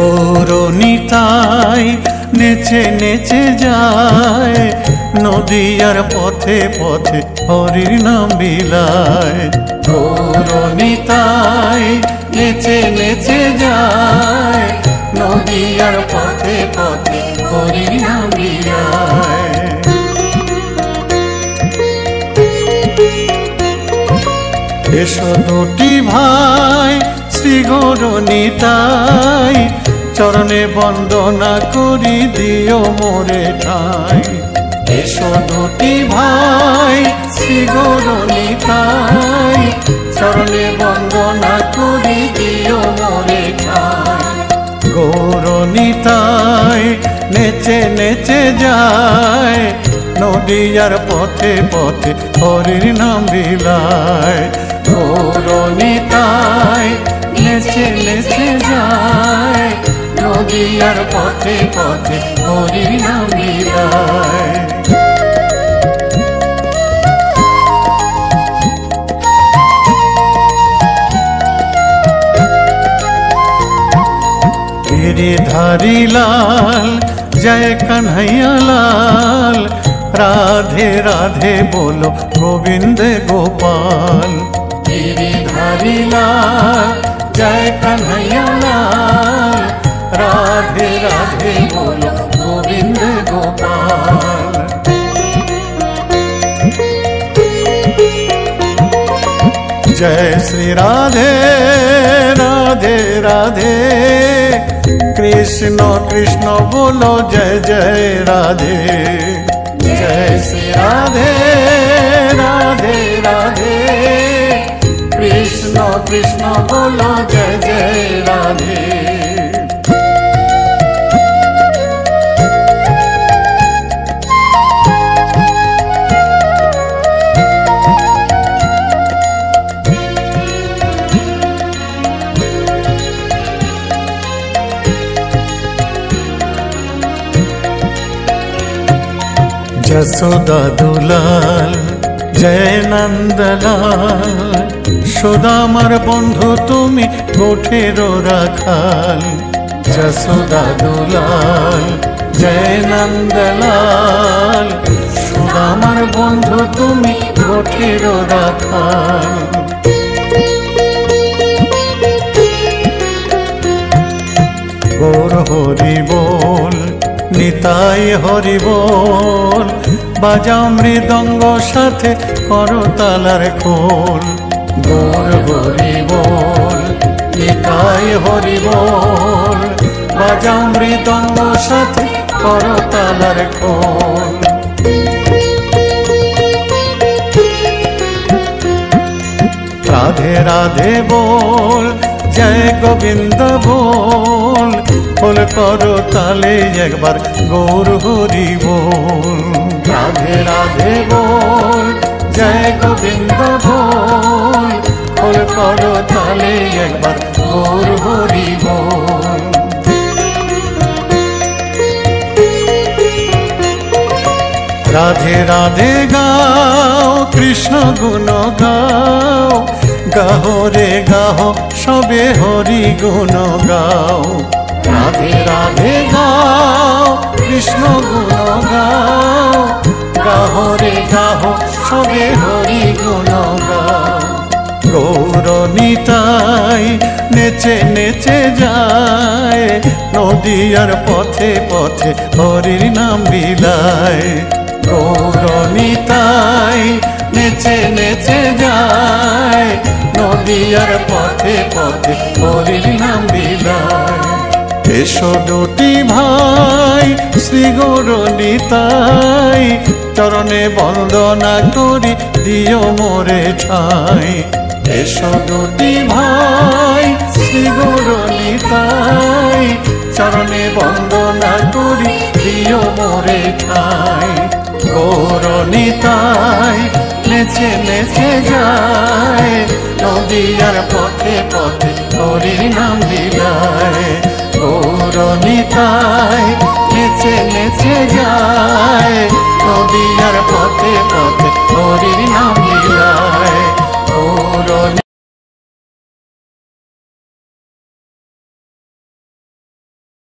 গৌরনিতাই নেচে নেচে যায়, নদিয়ার পথে পথে হরির নাম বিলায়। গৌরনিতাই নেচে নেচে যায়, নদিয়ার পথে পথে হরির নাম বিলায়। এসো দুটি ভাই শ্রী গৌরনিতাই, চরণে বন্দনা করি দিও মোরে ঠাই। এসো দুটি ভাই শ্রী গৌরনিতাই, চরণে বন্দনা করি দিও মোরে ঠাই। গৌরনিতাই নেচে নেচে যায়, নদিয়ার পথে পথে হরির নাম বিলায়। গৌরনিতাই নেচে নেচে যায়, নদিয়ার পথে পথে হরির নাম বিলায়। गिरिधारी लाल जय कन्हैया लाल, राधे राधे बोलो गोविंद गोपाल। गिरिधारी लाल जय कन्हैया लाल, राधे राधे बोलो गोविंद गोपाल। जय श्री राधे राधे राधे, कृष्ण कृष्ण बोलो जय जय राधे। जय श्री राधे राधे राधे, कृष्ण कृष्ण बोलो जय जय राधे। যশোদা দুলাল জয় নন্দলাল, সুদামার বন্ধু তুমি গোঠের রাখাল। যশোদা দুলাল জয় নন্দলাল, সুদামার বন্ধু তুমি গোঠের রাখাল। গৌর হরি বল নিতাই হরি বল, বাজাও মৃদঙ্গ সাথে করতালার খোল। গৌর হরি বল নিতাই হরি বল, বাজাও মৃদঙ্গ সাথে করতালার খোল। রাধে রাধে बोल जय गोविंद बोल बोल करो ताले एक बार गौर हरि बोल। राधे राधे बोल जय गोविंद बोल बोल करो ताले एक बार गौर हरि बोल। राधे राधे गाओ कृष्ण गुण गाओ गाहो रे गाहो सबे हरि गुण गाओ। राधे राधे गाओ कृष्ण गुण गाओ गाहो रे गाहो सबे हरि गुण गाओ। गौर निताई नेचे नेचे जाए नदियार पथे पथे हरिर नाम बिलाय। गौर निताई नेचे नेचे जाए नदियार पथे पथे हरिर नाम बिलाय। एसो दुटी भाई श्री गौर निताई चरणे बंदना करी दियो मोरे ठाई। एसो दुटी भाई श्री गौर निताई चरणे बंदना करी दियो मोरे ठाई। गौर निताई नेचे नेचे जाए नदियार पथे पथे हरिर नाम बिलाय। गौर निताई नेचे नेचे जाए नदियार पथे पथे हरिर नाम बिलाय। गौर